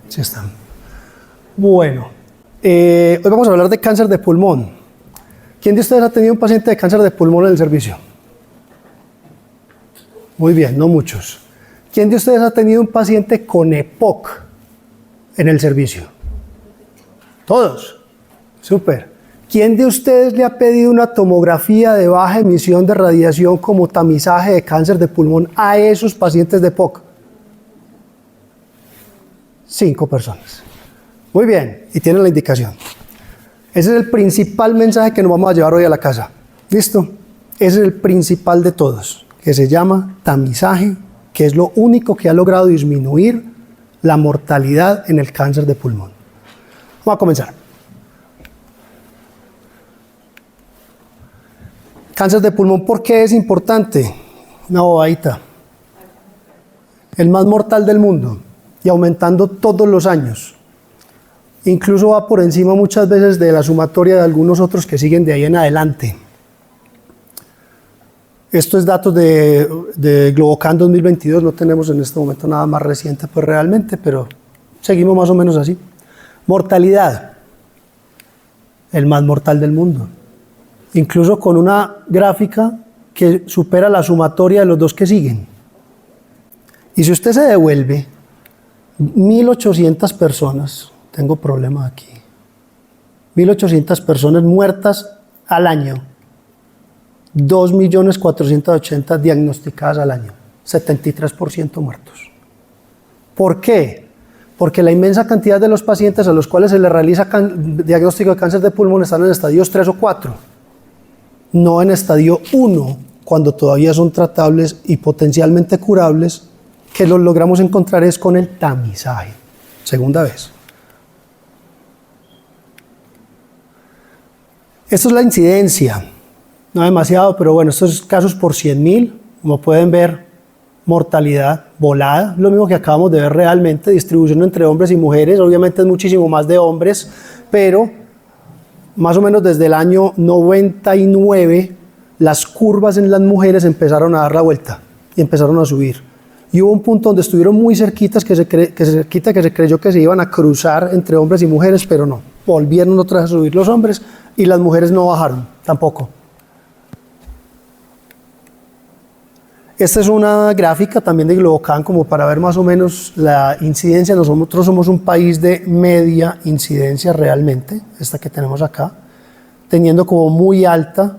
Sí están. Bueno, hoy vamos a hablar de cáncer de pulmón. ¿Quién de ustedes ha tenido un paciente de cáncer de pulmón en el servicio? Muy bien, no muchos. ¿Quién de ustedes ha tenido un paciente con EPOC en el servicio? Todos. Súper. ¿Quién de ustedes le ha pedido una tomografía de baja emisión de radiación como tamizaje de cáncer de pulmón a esos pacientes de EPOC? 5 personas. Muy bien, y tienen la indicación. Ese es el principal mensaje que nos vamos a llevar hoy a la casa. ¿Listo? Ese es el principal de todos, que se llama tamizaje, que es lo único que ha logrado disminuir la mortalidad en el cáncer de pulmón. Vamos a comenzar. Cáncer de pulmón, ¿por qué es importante? Una bobadita. El más mortal del mundo y aumentando todos los años. Incluso va por encima muchas veces de la sumatoria de algunos otros que siguen de ahí en adelante. Esto es datos de Globocan 2022, no tenemos en este momento nada más reciente pues realmente, pero seguimos más o menos así. Mortalidad, el más mortal del mundo. Incluso con una gráfica que supera la sumatoria de los dos que siguen. Y si usted se devuelve 1.800 personas, tengo problemas aquí, 1.800 personas muertas al año, 2.480.000 diagnosticadas al año, 73% muertos. ¿Por qué? Porque la inmensa cantidad de los pacientes a los cuales se les realiza diagnóstico de cáncer de pulmón están en estadios 3 o 4, no en estadio 1, cuando todavía son tratables y potencialmente curables, que los logramos encontrar es con el tamizaje. Segunda vez. Esto es la incidencia. No demasiado, pero bueno, estos casos por 100.000, como pueden ver, mortalidad volada, lo mismo que acabamos de ver realmente, distribución entre hombres y mujeres, obviamente es muchísimo más de hombres, pero más o menos desde el año 99, las curvas en las mujeres empezaron a dar la vuelta y empezaron a subir. Y hubo un punto donde estuvieron muy cerquitas que se creyó que se iban a cruzar entre hombres y mujeres, pero no. Volvieron otra vez a subir los hombres y las mujeres no bajaron tampoco. Esta es una gráfica también de Globocan como para ver más o menos la incidencia. Nosotros somos un país de media incidencia realmente, esta que tenemos acá, teniendo como muy alta,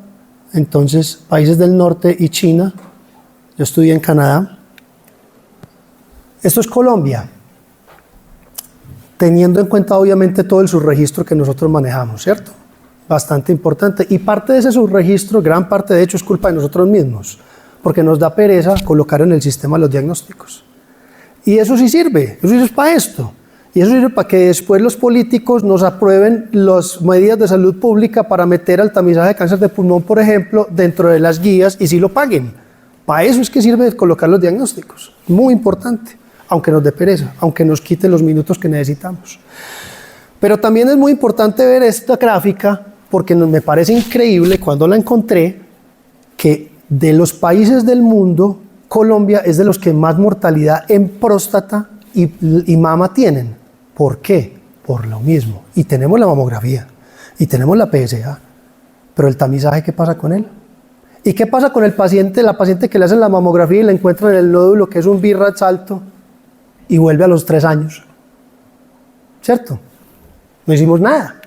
entonces países del norte y China. Yo estudié en Canadá. Esto es Colombia, teniendo en cuenta obviamente todo el subregistro que nosotros manejamos, ¿cierto? Bastante importante. Y parte de ese subregistro, gran parte de hecho, es culpa de nosotros mismos, porque nos da pereza colocar en el sistema los diagnósticos. Y eso sí sirve para esto. Y eso sirve para que después los políticos nos aprueben las medidas de salud pública para meter al tamizaje de cáncer de pulmón, por ejemplo, dentro de las guías y sí lo paguen. Para eso es que sirve colocar los diagnósticos. Muy importante. Aunque nos dé pereza, aunque nos quite los minutos que necesitamos. Pero también es muy importante ver esta gráfica, porque me parece increíble cuando la encontré, que de los países del mundo, Colombia es de los que más mortalidad en próstata y mama tienen. ¿Por qué? Por lo mismo. Y tenemos la mamografía, y tenemos la PSA, pero el tamizaje, ¿qué pasa con él? ¿Y qué pasa con el paciente, la paciente que le hacen la mamografía y le encuentran el nódulo, que es un BRAF alto, y vuelve a los 3 años? ¿Cierto? No hicimos nada.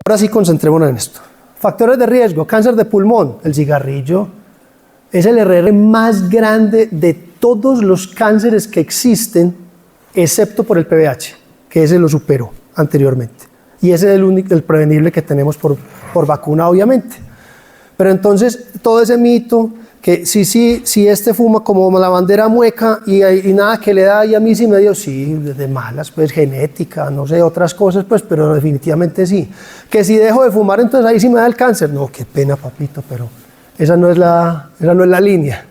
Ahora sí concentrémonos en esto. Factores de riesgo, cáncer de pulmón, el cigarrillo es el RR más grande de todos los cánceres que existen, excepto por el PBH, que ese lo superó anteriormente. Y ese es el único, el prevenible que tenemos por vacuna, obviamente. Pero entonces, todo ese mito, que si este fuma como la bandera mueca y nada que le da, y a mí sí me dio, sí, de malas, pues genética, no sé, otras cosas, pues, pero definitivamente sí. Que si dejo de fumar, entonces ahí sí me da el cáncer. No, qué pena, papito, pero esa no es la línea.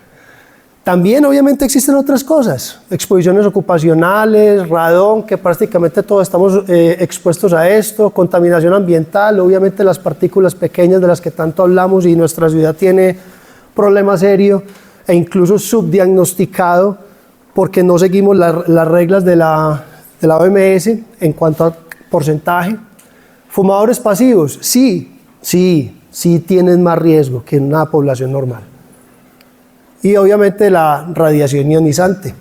También, obviamente, existen otras cosas, exposiciones ocupacionales, radón, que prácticamente todos estamos expuestos a esto, contaminación ambiental, obviamente las partículas pequeñas de las que tanto hablamos y nuestra ciudad tiene problema serio e incluso subdiagnosticado porque no seguimos las reglas de de la OMS en cuanto a porcentaje. Fumadores pasivos, sí tienen más riesgo que una población normal. Y obviamente la radiación ionizante.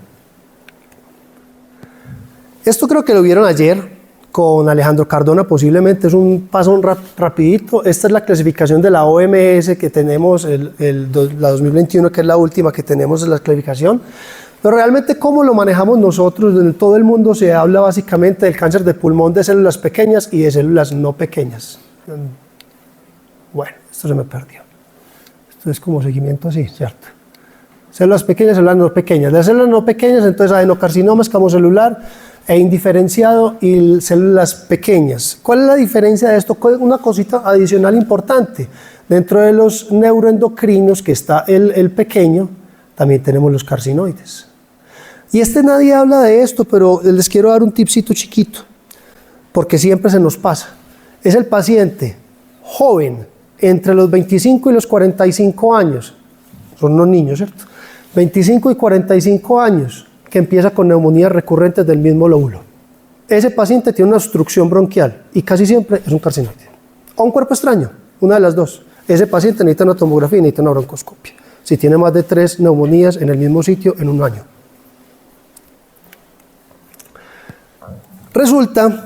Esto creo que lo vieron ayer con Alejandro Cardona, posiblemente es un paso rapidito. Esta es la clasificación de la OMS que tenemos, la 2021, que es la última que tenemos de la clasificación. Pero realmente cómo lo manejamos nosotros, en todo el mundo se habla básicamente del cáncer de pulmón de células pequeñas y de células no pequeñas. Bueno, esto se me perdió. Esto es como seguimiento así, ¿cierto? Células pequeñas, células no pequeñas. De las células no pequeñas, entonces adenocarcinoma, escamocelular e indiferenciado y células pequeñas. ¿Cuál es la diferencia de esto? Una cosita adicional importante. Dentro de los neuroendocrinos, que está el pequeño, también tenemos los carcinoides. Y nadie habla de esto, pero les quiero dar un tipcito chiquito, porque siempre se nos pasa. Es el paciente joven, entre los 25 y los 45 años, son unos niños, ¿cierto? 25 y 45 años, que empieza con neumonías recurrentes del mismo lóbulo. Ese paciente tiene una obstrucción bronquial y casi siempre es un carcinoide. O un cuerpo extraño, una de las dos. Ese paciente necesita una tomografía y necesita una broncoscopia. Si tiene más de 3 neumonías en el mismo sitio en un año. Resulta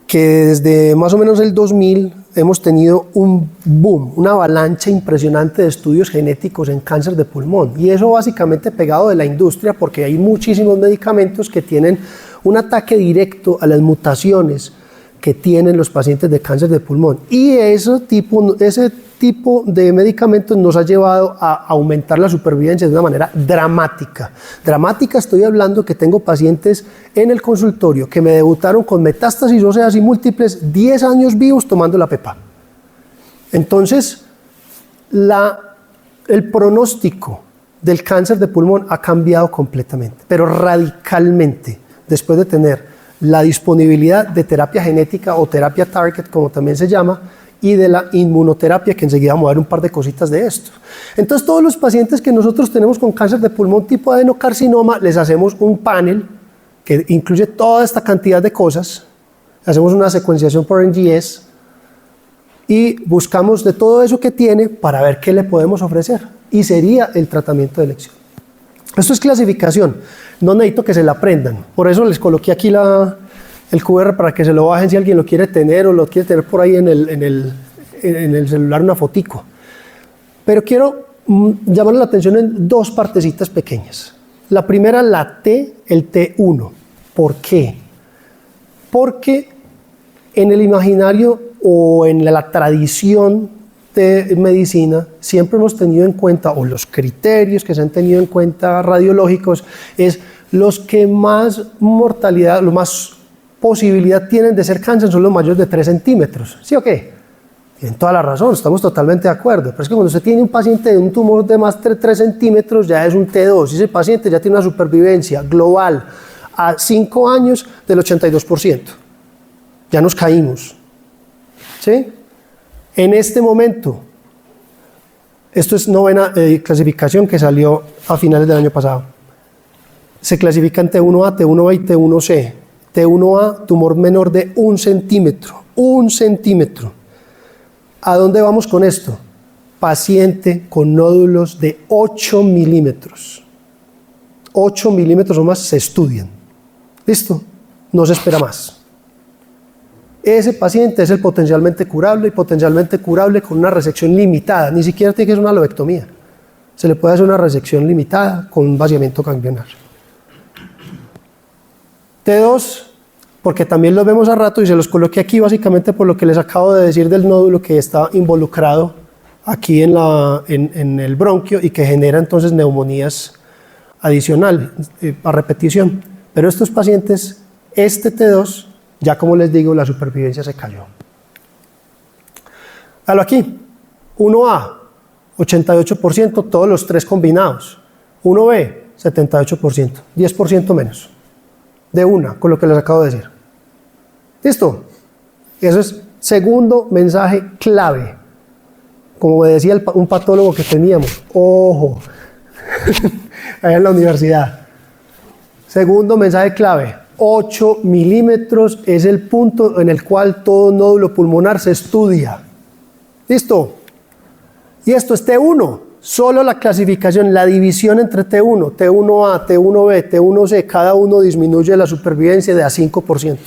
que desde más o menos el 2000 hemos tenido un boom, una avalancha impresionante de estudios genéticos en cáncer de pulmón. Y eso básicamente pegado de la industria, porque hay muchísimos medicamentos que tienen un ataque directo a las mutaciones que tienen los pacientes de cáncer de pulmón. Y ese tipo de medicamentos nos ha llevado a aumentar la supervivencia de una manera dramática. Dramática, estoy hablando que tengo pacientes en el consultorio que me debutaron con metástasis óseas y múltiples, 10 años vivos tomando la PEPA. Entonces, el pronóstico del cáncer de pulmón ha cambiado completamente, pero radicalmente, después de tener la disponibilidad de terapia genética o terapia target, como también se llama, y de la inmunoterapia, que enseguida vamos a ver un par de cositas de esto. Entonces, todos los pacientes que nosotros tenemos con cáncer de pulmón tipo adenocarcinoma, les hacemos un panel que incluye toda esta cantidad de cosas, hacemos una secuenciación por NGS y buscamos de todo eso que tiene para ver qué le podemos ofrecer, y sería el tratamiento de elección. Esto es clasificación, no necesito que se la aprendan, por eso les coloqué aquí el QR para que se lo bajen si alguien lo quiere tener o lo quiere tener por ahí en el celular, una fotico. Pero quiero llamar la atención en dos partecitas pequeñas. La primera, la T, el T1. ¿Por qué? Porque en el imaginario o en la tradición de medicina siempre hemos tenido en cuenta, o los criterios que se han tenido en cuenta radiológicos, es los que más mortalidad, lo más posibilidad tienen de ser cáncer son los mayores de 3 centímetros. ¿Sí o qué? Tienen toda la razón, estamos totalmente de acuerdo. Pero es que cuando usted tiene un paciente de un tumor de más de 3 centímetros, ya es un T2. Y ese paciente ya tiene una supervivencia global a 5 años del 82%. Ya nos caímos. ¿Sí? En este momento, esto es novena clasificación que salió a finales del año pasado. Se clasifica en T1A, T1B y T1C. T1A, tumor menor de 1 centímetro. 1 centímetro. ¿A dónde vamos con esto? Paciente con nódulos de 8 milímetros. 8 milímetros o más se estudian. ¿Listo? No se espera más. Ese paciente es el potencialmente curable, y potencialmente curable con una resección limitada. Ni siquiera tiene que ser una lobectomía. Se le puede hacer una resección limitada con un vaciamiento ganglionar. T2, porque también los vemos a rato y se los coloqué aquí básicamente por lo que les acabo de decir del nódulo que está involucrado aquí en el bronquio y que genera entonces neumonías adicionales a repetición. Pero estos pacientes, este T2, ya como les digo, la supervivencia se cayó. Halo aquí, 1A, 88%, todos los 3 combinados. 1B, 78%, 10% menos. De una, con lo que les acabo de decir. ¿Listo? Eso es segundo mensaje clave. Como me decía un patólogo que teníamos, ojo, allá en la universidad. Segundo mensaje clave, 8 milímetros es el punto en el cual todo nódulo pulmonar se estudia. ¿Listo? Y esto es T1. Solo la clasificación, la división entre T1, T1A, T1B, T1C, cada uno disminuye la supervivencia de a 5%.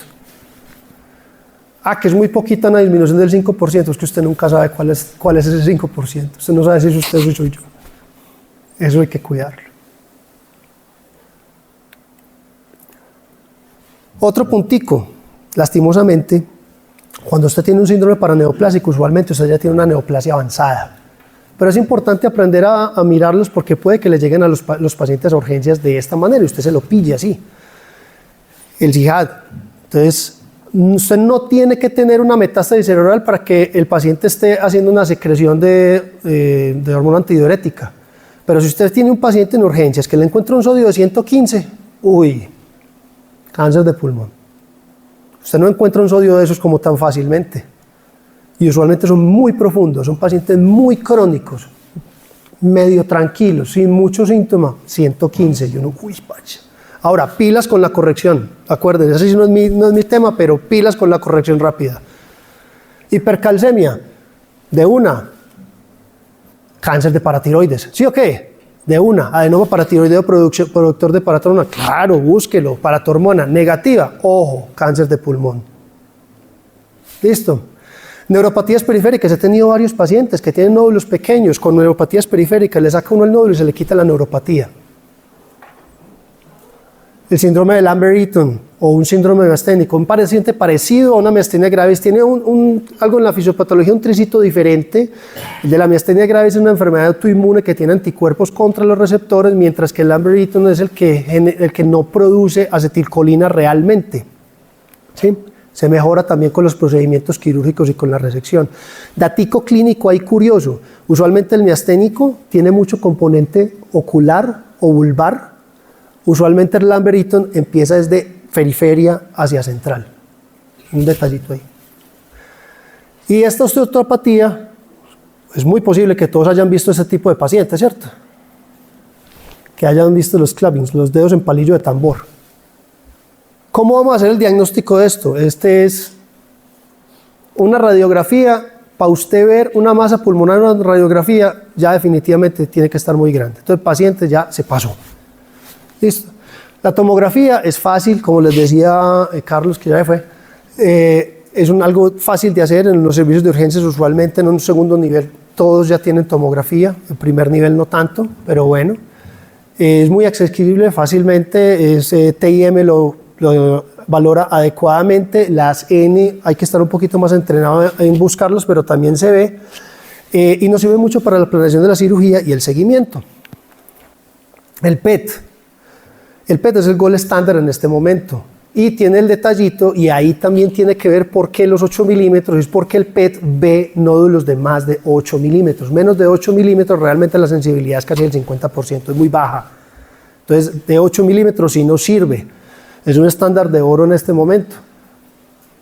Que es muy poquita una disminución del 5%, es que usted nunca sabe cuál es ese 5%. Usted no sabe si es usted o soy yo. Eso hay que cuidarlo. Otro puntico, lastimosamente, cuando usted tiene un síndrome paraneoplásico, usualmente usted ya tiene una neoplasia avanzada. Pero es importante aprender a mirarlos porque puede que le lleguen a los pacientes a urgencias de esta manera y usted se lo pille así. El SIHAD. Entonces, usted no tiene que tener una metástasis cerebral para que el paciente esté haciendo una secreción de hormona antidiurética. Pero si usted tiene un paciente en urgencias que le encuentra un sodio de 115, uy, cáncer de pulmón. Usted no encuentra un sodio de esos como tan fácilmente. Y usualmente son muy profundos, son pacientes muy crónicos, medio tranquilos, sin muchos síntomas. 115, y uno, uy, vaya. Ahora, pilas con la corrección. Acuérdense, ese sí no es mi tema, pero pilas con la corrección rápida. Hipercalcemia, de una. Cáncer de paratiroides, ¿sí o qué? De una. Adenoma paratiroideo productor de paratormona, claro, búsquelo. Paratormona, negativa, ojo, cáncer de pulmón. ¿Listo? Neuropatías periféricas, he tenido varios pacientes que tienen nódulos pequeños con neuropatías periféricas, le saca uno el nódulo y se le quita la neuropatía. El síndrome de Lambert-Eaton o un síndrome miasténico, un paciente parecido a una miastenia gravis, tiene algo en la fisiopatología, un tricito diferente. El de la miastenia gravis es una enfermedad autoinmune que tiene anticuerpos contra los receptores, mientras que el Lambert-Eaton es el que no produce acetilcolina realmente. ¿Sí? Se mejora también con los procedimientos quirúrgicos y con la resección. Datico clínico ahí curioso, usualmente el miasténico tiene mucho componente ocular o vulvar. Usualmente el Lambert-Eaton empieza desde periferia hacia central. Un detallito ahí. Y esta osteopatía, es muy posible que todos hayan visto ese tipo de pacientes, ¿cierto? Que hayan visto los clubbings, los dedos en palillo de tambor. ¿Cómo vamos a hacer el diagnóstico de esto? Este es una radiografía. Para usted ver una masa pulmonar en una radiografía, ya definitivamente tiene que estar muy grande. Entonces el paciente ya se pasó. Listo. La tomografía es fácil, como les decía Carlos, que ya fue. Es algo fácil de hacer en los servicios de urgencias, usualmente en un segundo nivel. Todos ya tienen tomografía, en primer nivel no tanto, pero bueno. Es muy accesible fácilmente, TIM lo valora adecuadamente. Las N hay que estar un poquito más entrenado en buscarlos, pero también se ve. Y nos sirve mucho para la planeación de la cirugía y el seguimiento. El PET. El PET es el gold estándar en este momento y tiene el detallito, y ahí también tiene que ver por qué los 8 milímetros, es porque el PET ve nódulos de más de 8 milímetros. Menos de 8 milímetros realmente la sensibilidad es casi el 50%, es muy baja. Entonces de 8 milímetros sí no sirve, es un estándar de oro en este momento,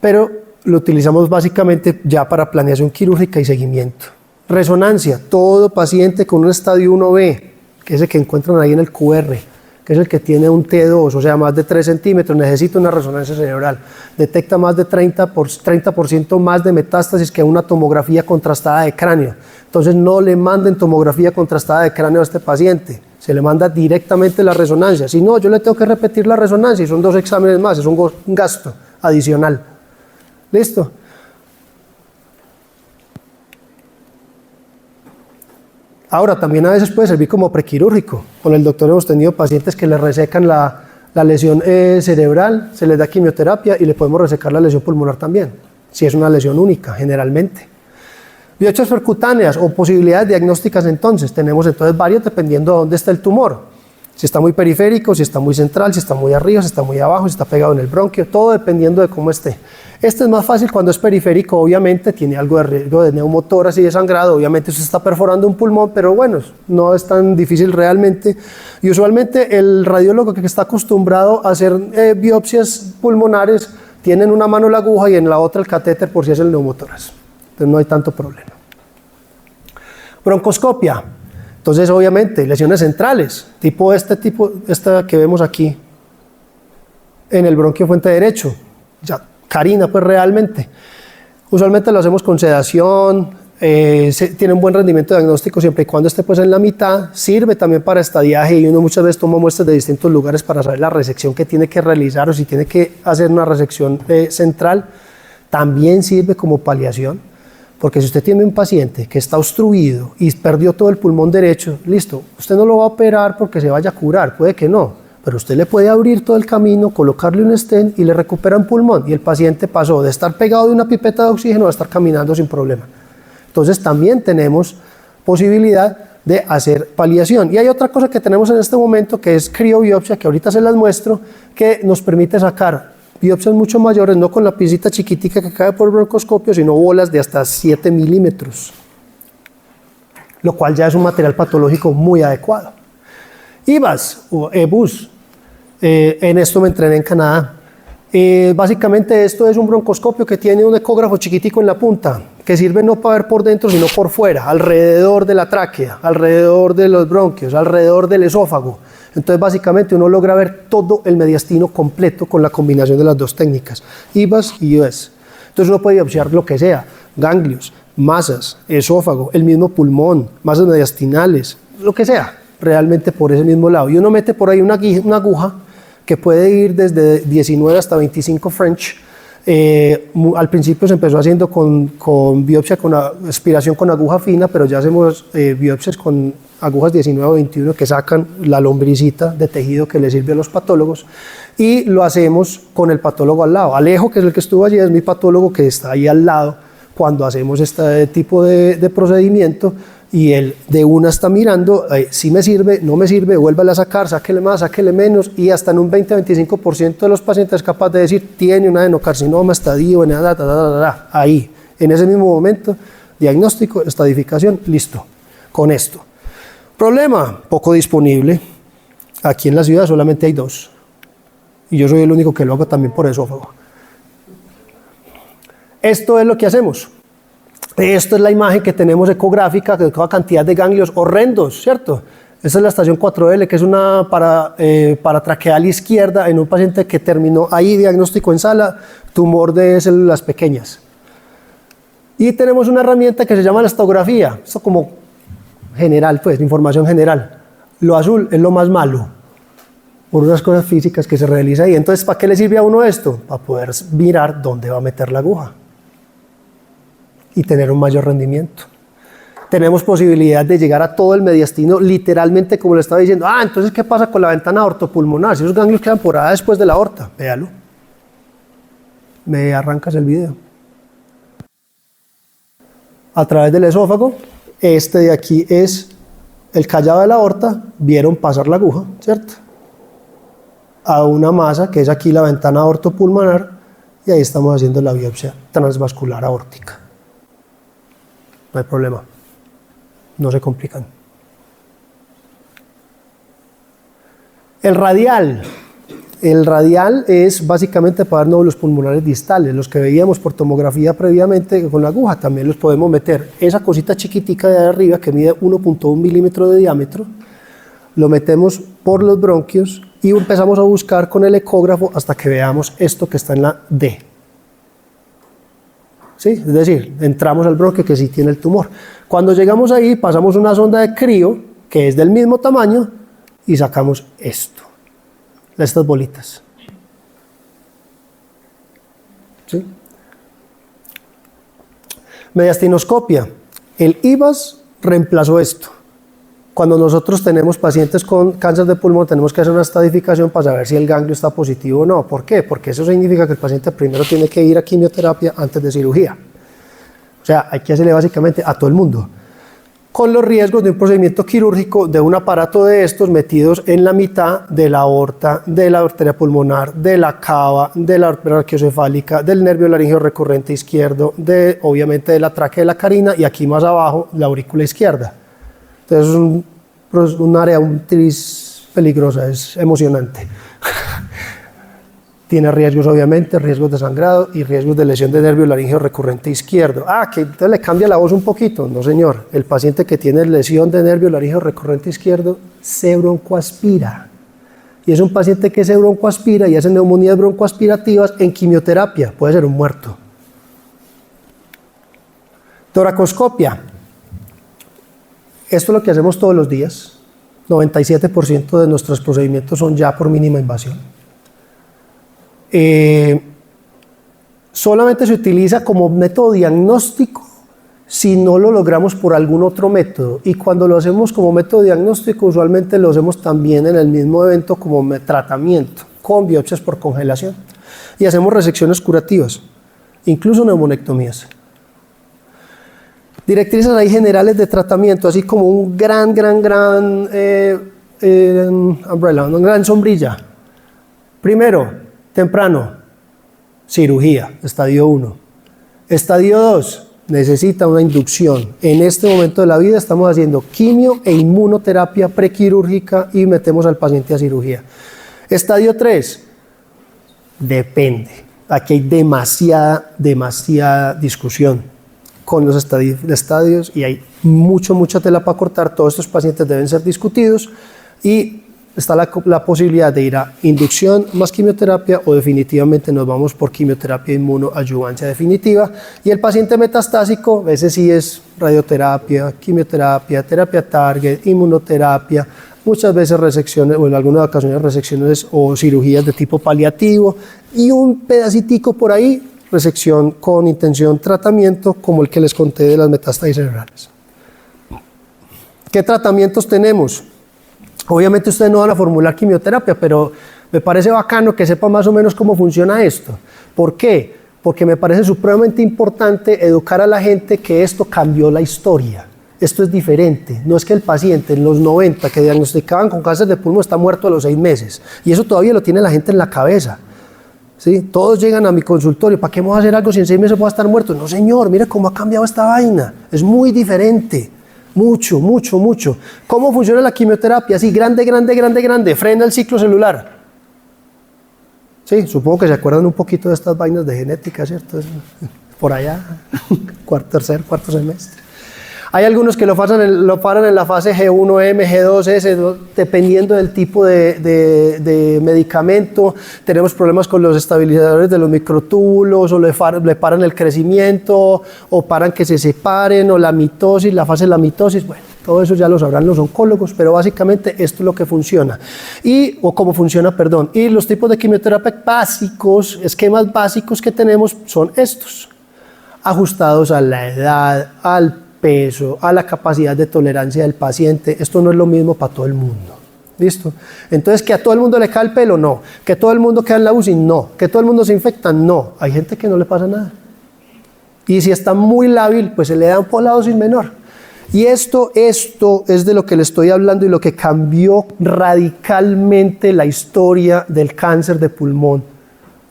pero lo utilizamos básicamente ya para planeación quirúrgica y seguimiento. Resonancia, todo paciente con un estadio 1B, que es el que encuentran ahí en el QR, que es el que tiene un T2, o sea, más de 3 centímetros, necesita una resonancia cerebral. Detecta más de 30% más de metástasis que una tomografía contrastada de cráneo. Entonces no le manden tomografía contrastada de cráneo a este paciente, se le manda directamente la resonancia. Si no, yo le tengo que repetir la resonancia y son 2 exámenes más, es un gasto adicional. ¿Listo? Ahora, también a veces puede servir como prequirúrgico. Con el doctor hemos tenido pacientes que le resecan la lesión cerebral, se les da quimioterapia y le podemos resecar la lesión pulmonar también, si es una lesión única, generalmente. Biopsias percutáneas o posibilidades diagnósticas, entonces, tenemos varios dependiendo de dónde está el tumor. Si está muy periférico, si está muy central, si está muy arriba, si está muy abajo, si está pegado en el bronquio, todo dependiendo de cómo esté. Este es más fácil cuando es periférico, obviamente, tiene algo de riesgo de neumotórax y de sangrado, obviamente se está perforando un pulmón, pero bueno, no es tan difícil realmente. Y usualmente el radiólogo que está acostumbrado a hacer biopsias pulmonares, tiene en una mano la aguja y en la otra el catéter por si es el neumotórax. Entonces no hay tanto problema. Broncoscopia. Entonces, obviamente, lesiones centrales, esta que vemos aquí. en el bronquio fuente derecho. Ya, carina, pues realmente. Usualmente lo hacemos con sedación, tiene un buen rendimiento diagnóstico siempre y cuando esté pues en la mitad. Sirve también para estadiaje y uno muchas veces toma muestras de distintos lugares para saber la resección que tiene que realizar o si tiene que hacer una resección central. También sirve como paliación, porque si usted tiene un paciente que está obstruido y perdió todo el pulmón derecho, listo, usted no lo va a operar porque se vaya a curar, puede que no, pero usted le puede abrir todo el camino, colocarle un stent y le recupera un pulmón y el paciente pasó de estar pegado de una pipeta de oxígeno a estar caminando sin problema. Entonces también tenemos posibilidad de hacer paliación. Y hay otra cosa que tenemos en este momento que es criobiopsia, que ahorita se las muestro, que nos permite sacar biopsias mucho mayores, no con la piecita chiquitica que cae por broncoscopio, sino bolas de hasta 7 milímetros, lo cual ya es un material patológico muy adecuado. IVAS o EBUS, en esto me entrené en Canadá. Básicamente esto es un broncoscopio que tiene un ecógrafo chiquitico en la punta, que sirve no para ver por dentro, sino por fuera, alrededor de la tráquea, alrededor de los bronquios, alrededor del esófago. Entonces básicamente uno logra ver todo el mediastino completo con la combinación de las dos técnicas, IVAS y US. Entonces uno puede biopsiar lo que sea, ganglios, masas, esófago, el mismo pulmón, masas mediastinales, lo que sea, realmente por ese mismo lado. Y uno mete por ahí una aguja que puede ir desde 19 hasta 25 French. Al principio se empezó haciendo con biopsia, con aspiración con aguja fina, pero ya hacemos biopsias con agujas 19 o 21 que sacan la lombricita de tejido que le sirve a los patólogos, y lo hacemos con el patólogo al lado. Alejo, que es el que estuvo allí, es mi patólogo que está ahí al lado cuando hacemos este tipo de procedimiento, y él de una está mirando, si me sirve, no me sirve, vuélvale a sacar, sáquele más, sáquele menos, y hasta en un 20-25% de los pacientes es capaz de decir, tiene un adenocarcinoma, estadio, ahí, en ese mismo momento, diagnóstico, estadificación, listo, con esto. Problema, poco disponible. Aquí en la ciudad solamente hay 2. Y yo soy el único que lo hago también por esófago. Esto es lo que hacemos. Esto es la imagen que tenemos ecográfica de toda cantidad de ganglios horrendos, ¿cierto? Esta es la estación 4L, que es una paratraqueal izquierda en un paciente que terminó ahí, diagnóstico en sala, tumor de células pequeñas. Y tenemos una herramienta que se llama la estografía. Esto como general, pues, información general. Lo azul es lo más malo, por unas cosas físicas que se realiza ahí. Entonces, ¿para qué le sirve a uno esto? Para poder mirar dónde va a meter la aguja y tener un mayor rendimiento. Tenemos posibilidad de llegar a todo el mediastino, literalmente, como le estaba diciendo. Entonces, ¿qué pasa con la ventana aortopulmonar? Si esos ganglios quedan por ahí después de la aorta, véalo. Me arrancas el video. A través del esófago, este de aquí es el callado de la aorta, vieron pasar la aguja, ¿cierto? A una masa, que es aquí la ventana aortopulmonar, y ahí estamos haciendo la biopsia transvascular aórtica. No hay problema, no se complican. El radial es básicamente para dar nódulos pulmonares distales, los que veíamos por tomografía previamente con la aguja, también los podemos meter. Esa cosita chiquitica de arriba que mide 1.1 milímetro de diámetro, lo metemos por los bronquios y empezamos a buscar con el ecógrafo hasta que veamos esto que está en la D. ¿Sí? Es decir, entramos al bronquio que sí tiene el tumor. Cuando llegamos ahí, pasamos una sonda de crío, que es del mismo tamaño, y sacamos esto, estas bolitas. ¿Sí? Mediastinoscopia. El IVAS reemplazó esto. Cuando nosotros tenemos pacientes con cáncer de pulmón, tenemos que hacer una estadificación para saber si el ganglio está positivo o no. ¿Por qué? Porque eso significa que el paciente primero tiene que ir a quimioterapia antes de cirugía. O sea, hay que hacerle básicamente a todo el mundo. Con los riesgos de un procedimiento quirúrgico de un aparato de estos metidos en la mitad de la aorta, de la arteria pulmonar, de la cava, de la arteria brachiocefálica, del nervio laringeo recurrente izquierdo, obviamente de la tráquea de la carina, y aquí más abajo la aurícula izquierda. Entonces es un área peligrosa, es emocionante. Tiene riesgos, obviamente, riesgos de sangrado y riesgos de lesión de nervio laringeo recurrente izquierdo. Que entonces le cambia la voz un poquito. No, señor. El paciente que tiene lesión de nervio laringeo recurrente izquierdo se broncoaspira. y es un paciente que se broncoaspira y hace neumonías broncoaspirativas en quimioterapia, puede ser un muerto. Toracoscopia. Esto es lo que hacemos todos los días. 97% de nuestros procedimientos son ya por mínima invasión. Solamente se utiliza como método diagnóstico si no lo logramos por algún otro método, y cuando lo hacemos como método diagnóstico usualmente lo hacemos también en el mismo evento como tratamiento, con biopsias por congelación, y hacemos resecciones curativas, incluso neumonectomías. Directrices ahí generales de tratamiento, así como un gran umbrella, una gran sombrilla. Primero, temprano, cirugía, estadio 1. Estadio 2, necesita una inducción. En este momento de la vida estamos haciendo quimio e inmunoterapia prequirúrgica y metemos al paciente a cirugía. Estadio 3, depende. Aquí hay demasiada discusión con los estadios y hay mucha tela para cortar. Todos estos pacientes deben ser discutidos y está la posibilidad de ir a inducción más quimioterapia o definitivamente nos vamos por quimioterapia inmunoadyuvancia definitiva. Y el paciente metastásico, ese sí es radioterapia, quimioterapia, terapia target, inmunoterapia, muchas veces resecciones o en algunas ocasiones resecciones o cirugías de tipo paliativo y un pedacitico por ahí, resección con intención tratamiento como el que les conté de las metástasis cerebrales. ¿Qué tratamientos tenemos? Obviamente ustedes no van a formular quimioterapia, pero me parece bacano que sepan más o menos cómo funciona esto. ¿Por qué? Porque me parece supremamente importante educar a la gente que esto cambió la historia. Esto es diferente. No es que el paciente en los 90 que diagnosticaban con cáncer de pulmón está muerto a los 6 meses. Y eso todavía lo tiene la gente en la cabeza. ¿Sí? Todos llegan a mi consultorio, ¿para qué vamos a hacer algo si en 6 meses voy a estar muerto? No señor, mire cómo ha cambiado esta vaina. Es muy diferente. Mucho. ¿Cómo funciona la quimioterapia? Así, grande, frena el ciclo celular. Sí, supongo que se acuerdan un poquito de estas vainas de genética, ¿cierto? Por allá, cuarto semestre. Hay algunos que lo paran en la fase G1M, G2S, dependiendo del tipo de medicamento. Tenemos problemas con los estabilizadores de los microtúbulos, o le paran el crecimiento, o paran que se separen, o la mitosis, la fase de la mitosis. Bueno, todo eso ya lo sabrán los oncólogos, pero básicamente esto es lo que funciona. Y los tipos de quimioterapia básicos, esquemas básicos que tenemos son estos, ajustados a la edad, al peso, a la capacidad de tolerancia del paciente. Esto no es lo mismo para todo el mundo. ¿Listo? Entonces, ¿que a todo el mundo le cae el pelo? No. ¿Que todo el mundo queda en la UCI? No. ¿Que todo el mundo se infecta? No. Hay gente que no le pasa nada. Y si está muy lábil, pues se le da la dosis menor. Y esto es de lo que le estoy hablando y lo que cambió radicalmente la historia del cáncer de pulmón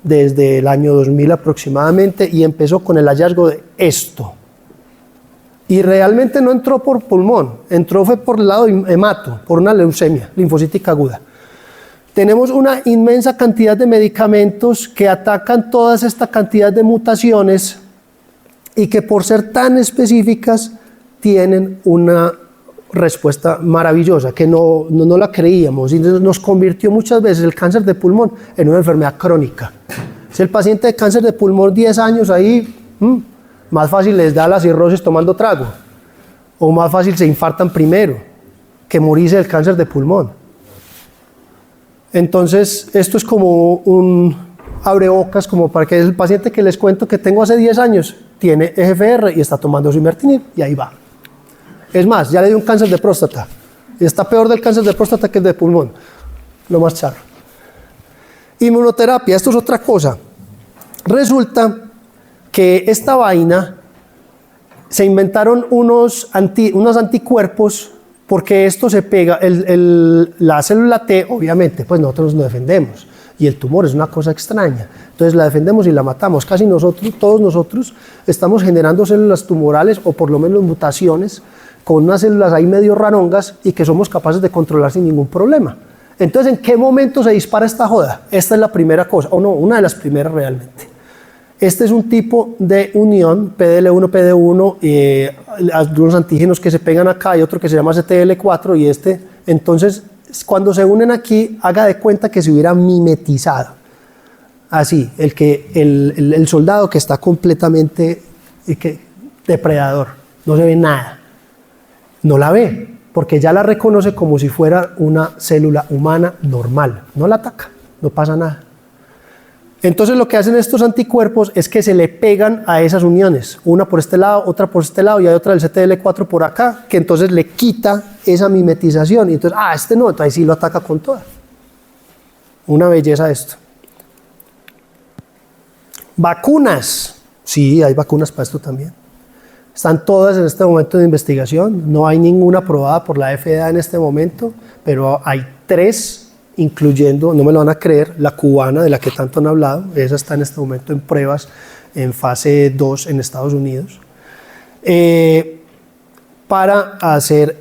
desde el año 2000 aproximadamente, y empezó con el hallazgo de esto. Y realmente no entró por pulmón, fue por el lado hemato, por una leucemia linfocítica aguda. Tenemos una inmensa cantidad de medicamentos que atacan toda esta cantidad de mutaciones y que por ser tan específicas tienen una respuesta maravillosa que no la creíamos, y nos convirtió muchas veces el cáncer de pulmón en una enfermedad crónica. Si el paciente de cáncer de pulmón 10 años ahí, más fácil les da la cirrosis tomando trago, o más fácil se infartan primero que morirse del cáncer de pulmón. Entonces esto es como un abrebocas, como para que el paciente que les cuento que tengo hace 10 años tiene EGFR y está tomando osimertinib y ahí va. Es más, ya le dio un cáncer de próstata y está peor del cáncer de próstata que el de pulmón, lo más charro. Inmunoterapia, esto es otra cosa. Resulta que esta vaina se inventaron unos anticuerpos, porque esto se pega, la célula T, obviamente, pues nosotros nos defendemos, y el tumor es una cosa extraña, entonces la defendemos y la matamos. Casi todos nosotros estamos generando células tumorales, o por lo menos mutaciones, con unas células ahí medio rarongas, y que somos capaces de controlar sin ningún problema. Entonces, ¿en qué momento se dispara esta joda? Esta es la primera cosa, o no, una de las primeras realmente. Este es un tipo de unión, PDL1, PD1, algunos antígenos que se pegan acá y otro que se llama CTL4, y entonces cuando se unen aquí, haga de cuenta que se hubiera mimetizado. Así, el soldado que está completamente depredador, no se ve nada, no la ve, porque ya la reconoce como si fuera una célula humana normal, no la ataca, no pasa nada. Entonces lo que hacen estos anticuerpos es que se le pegan a esas uniones, una por este lado, otra por este lado y hay otra del CTL4 por acá, que entonces le quita esa mimetización y entonces, este no, entonces sí lo ataca con toda. Una belleza esto. Vacunas, sí, hay vacunas para esto también. Están todas en este momento de investigación, no hay ninguna aprobada por la FDA en este momento, pero hay 3, incluyendo, no me lo van a creer, la cubana de la que tanto han hablado, esa está en este momento en pruebas en fase 2 en Estados Unidos, para hacer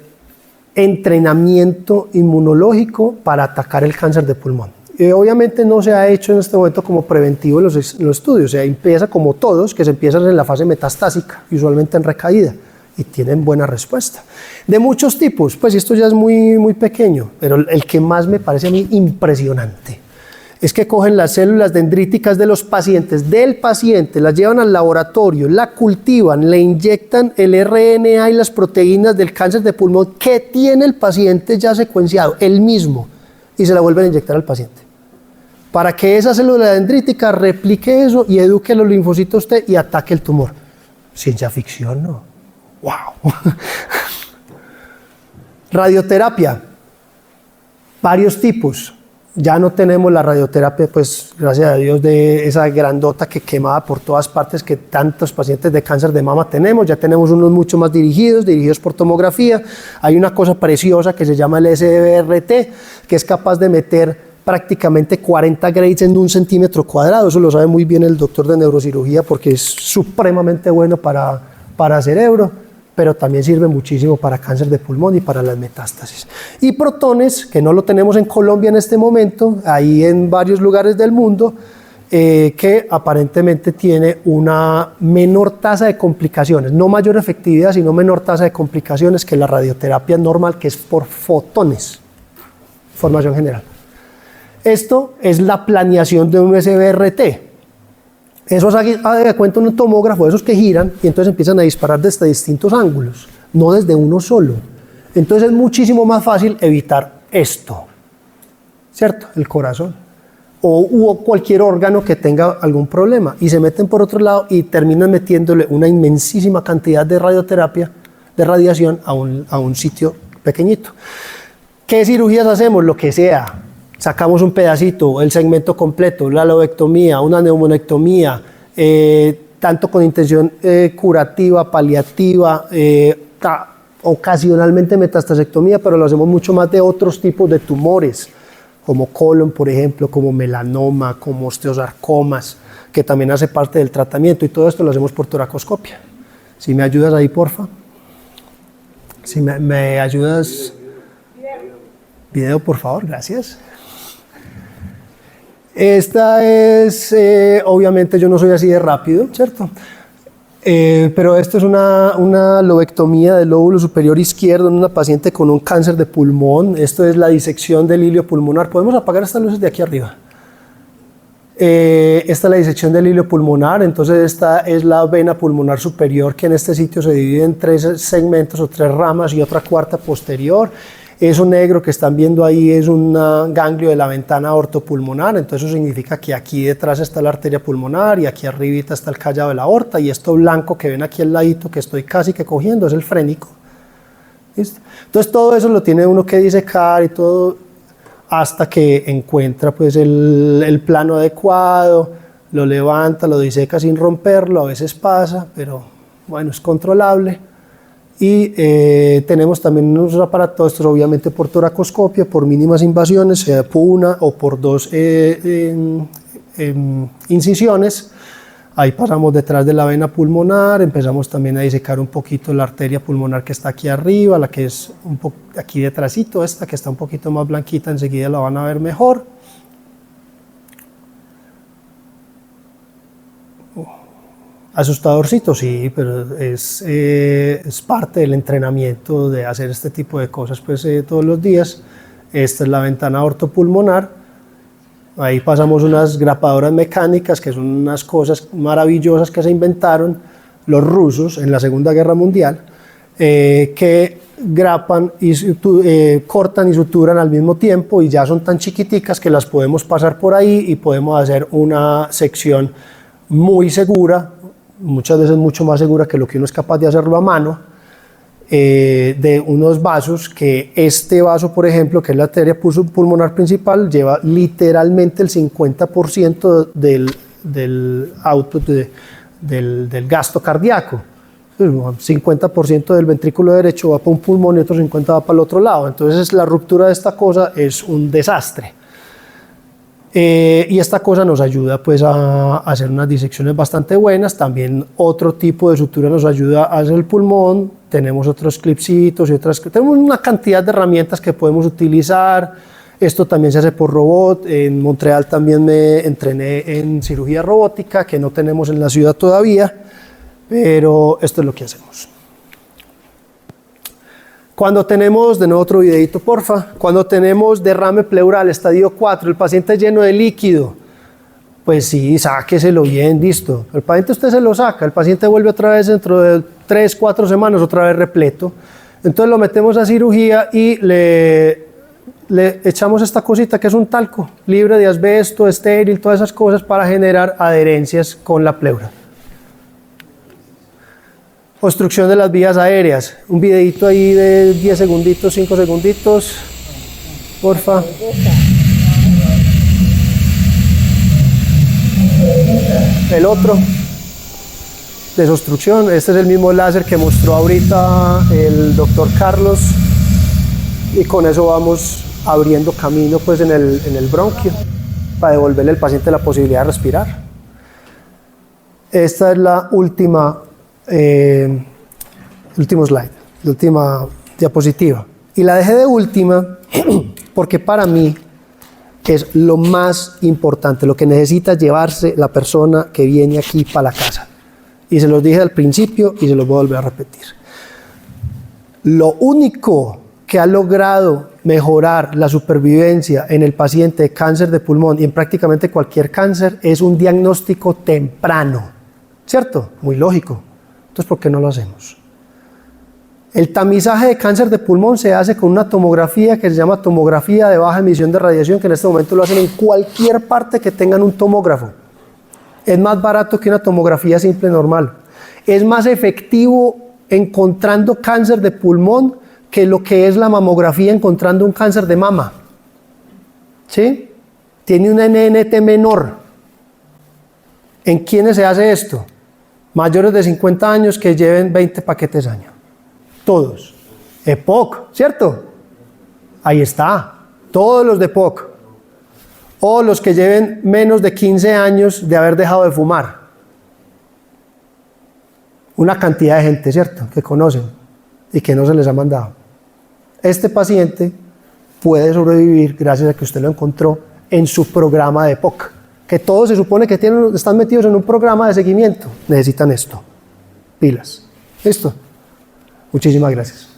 entrenamiento inmunológico para atacar el cáncer de pulmón. Obviamente no se ha hecho en este momento como preventivo en los estudios, o sea, empieza como todos, que se empiezan en la fase metastásica, usualmente en recaída, y tienen buena respuesta. De muchos tipos, pues esto ya es muy, muy pequeño, pero el que más me parece a mí impresionante es que cogen las células dendríticas de los pacientes, del paciente, las llevan al laboratorio, la cultivan, le inyectan el RNA y las proteínas del cáncer de pulmón que tiene el paciente ya secuenciado, el mismo, y se la vuelven a inyectar al paciente. Para que esa célula dendrítica replique eso y eduque a los linfocitos T y ataque el tumor. Ciencia ficción, ¿no? ¡Wow! Radioterapia. Varios tipos. Ya no tenemos la radioterapia, pues gracias a Dios, de esa grandota que quemaba por todas partes que tantos pacientes de cáncer de mama tenemos. Ya tenemos unos mucho más dirigidos por tomografía. Hay una cosa preciosa que se llama el SBRT, que es capaz de meter prácticamente 40 grades en 1 centímetro cuadrado. Eso lo sabe muy bien el doctor de neurocirugía porque es supremamente bueno para cerebro, pero también sirve muchísimo para cáncer de pulmón y para las metástasis. Y protones, que no lo tenemos en Colombia en este momento, ahí en varios lugares del mundo, que aparentemente tiene una menor tasa de complicaciones, no mayor efectividad, sino menor tasa de complicaciones que la radioterapia normal, que es por fotones, formación general. Esto es la planeación de un SBRT. Eso es, haga de cuenta, un tomógrafo, esos que giran y entonces empiezan a disparar desde distintos ángulos, no desde uno solo. Entonces es muchísimo más fácil evitar esto, ¿cierto? El corazón o cualquier órgano que tenga algún problema y se meten por otro lado y terminan metiéndole una inmensísima cantidad de radioterapia, de radiación a un sitio pequeñito. ¿Qué cirugías hacemos? Lo que sea. Sacamos un pedacito, el segmento completo, la lobectomía, una neumonectomía, tanto con intención curativa, paliativa, ocasionalmente metastasectomía, pero lo hacemos mucho más de otros tipos de tumores, como colon, por ejemplo, como melanoma, como osteosarcomas, que también hace parte del tratamiento, y todo esto lo hacemos por toracoscopia. Si me ayudas ahí, porfa. Si me ayudas. Video, por favor, gracias. Esta es, obviamente yo no soy así de rápido, ¿cierto? Pero esto es una lobectomía del lóbulo superior izquierdo en una paciente con un cáncer de pulmón. Esto es la disección del hilio pulmonar. ¿Podemos apagar estas luces de aquí arriba? Esta es la disección del hilio pulmonar. Entonces esta es la vena pulmonar superior, que en este sitio se divide en 3 segmentos o 3 ramas y otra cuarta posterior. Eso negro que están viendo ahí es un ganglio de la ventana aortopulmonar, entonces eso significa que aquí detrás está la arteria pulmonar y aquí arribita está el callado de la aorta, y esto blanco que ven aquí al ladito que estoy casi que cogiendo es el frénico. ¿Listo? Entonces todo eso lo tiene uno que disecar y todo hasta que encuentra pues el plano adecuado, lo levanta, lo diseca sin romperlo, a veces pasa, pero bueno, es controlable. Y tenemos también unos aparatos, estos obviamente por toracoscopia, por mínimas invasiones, sea por una o por 2 incisiones. Ahí pasamos detrás de la vena pulmonar, empezamos también a disecar un poquito la arteria pulmonar que está aquí arriba, la que es un poco aquí detrásito, esta que está un poquito más blanquita, enseguida la van a ver mejor. Asustadorcito, sí, pero es parte del entrenamiento de hacer este tipo de cosas pues, todos los días. Esta es la ventana ortopulmonar. Ahí pasamos unas grapadoras mecánicas, que son unas cosas maravillosas que se inventaron los rusos en la Segunda Guerra Mundial, que grapan y cortan y suturan al mismo tiempo, y ya son tan chiquiticas que las podemos pasar por ahí y podemos hacer una sección muy segura, muchas veces mucho más segura que lo que uno es capaz de hacerlo a mano, de unos vasos, que este vaso, por ejemplo, que es la arteria pulmonar principal, lleva literalmente el 50% del output, del gasto cardíaco. 50% del ventrículo derecho va para un pulmón y otro 50% va para el otro lado. Entonces la ruptura de esta cosa es un desastre. Y esta cosa nos ayuda pues a hacer unas disecciones bastante buenas. También otro tipo de sutura nos ayuda a hacer el pulmón. Tenemos otros clipsitos y tenemos una cantidad de herramientas que podemos utilizar. Esto también se hace por robot. En Montreal también me entrené en cirugía robótica, que no tenemos en la ciudad todavía, pero esto es lo que hacemos. Cuando tenemos, de nuevo otro videito porfa, cuando tenemos derrame pleural, estadio 4, el paciente lleno de líquido, pues sí, sáqueselo bien, listo. El paciente usted se lo saca, el paciente vuelve otra vez dentro de 3, 4 semanas, otra vez repleto. Entonces lo metemos a cirugía y le echamos esta cosita que es un talco, libre de asbesto, estéril, todas esas cosas para generar adherencias con la pleura. Obstrucción de las vías aéreas. Un videito ahí de 10 segunditos, 5 segunditos, porfa. El otro, desobstrucción. Este es el mismo láser que mostró ahorita el doctor Carlos, y con eso vamos abriendo camino pues en el bronquio para devolverle al paciente la posibilidad de respirar. Esta es la último slide, la última diapositiva, y la dejé de última porque para mí es lo más importante, lo que necesita llevarse la persona que viene aquí para la casa, y se los dije al principio y se los voy a volver a repetir. Lo único que ha logrado mejorar la supervivencia en el paciente de cáncer de pulmón y en prácticamente cualquier cáncer es un diagnóstico temprano, ¿cierto? Muy lógico. Entonces, ¿por qué no lo hacemos? El tamizaje de cáncer de pulmón se hace con una tomografía que se llama tomografía de baja emisión de radiación, que en este momento lo hacen en cualquier parte que tengan un tomógrafo. Es más barato que una tomografía simple normal. Es más efectivo encontrando cáncer de pulmón que lo que es la mamografía encontrando un cáncer de mama. ¿Sí? Tiene un NNT menor. ¿En quiénes se hace esto? Mayores de 50 años que lleven 20 paquetes año. Todos. EPOC, ¿cierto? Ahí está. Todos los de EPOC. O los que lleven menos de 15 años de haber dejado de fumar. Una cantidad de gente, ¿cierto? Que conocen y que no se les ha mandado. Este paciente puede sobrevivir gracias a que usted lo encontró en su programa de EPOC. Que todos se supone que están metidos en un programa de seguimiento. Necesitan esto. Pilas. ¿Listo? Muchísimas gracias.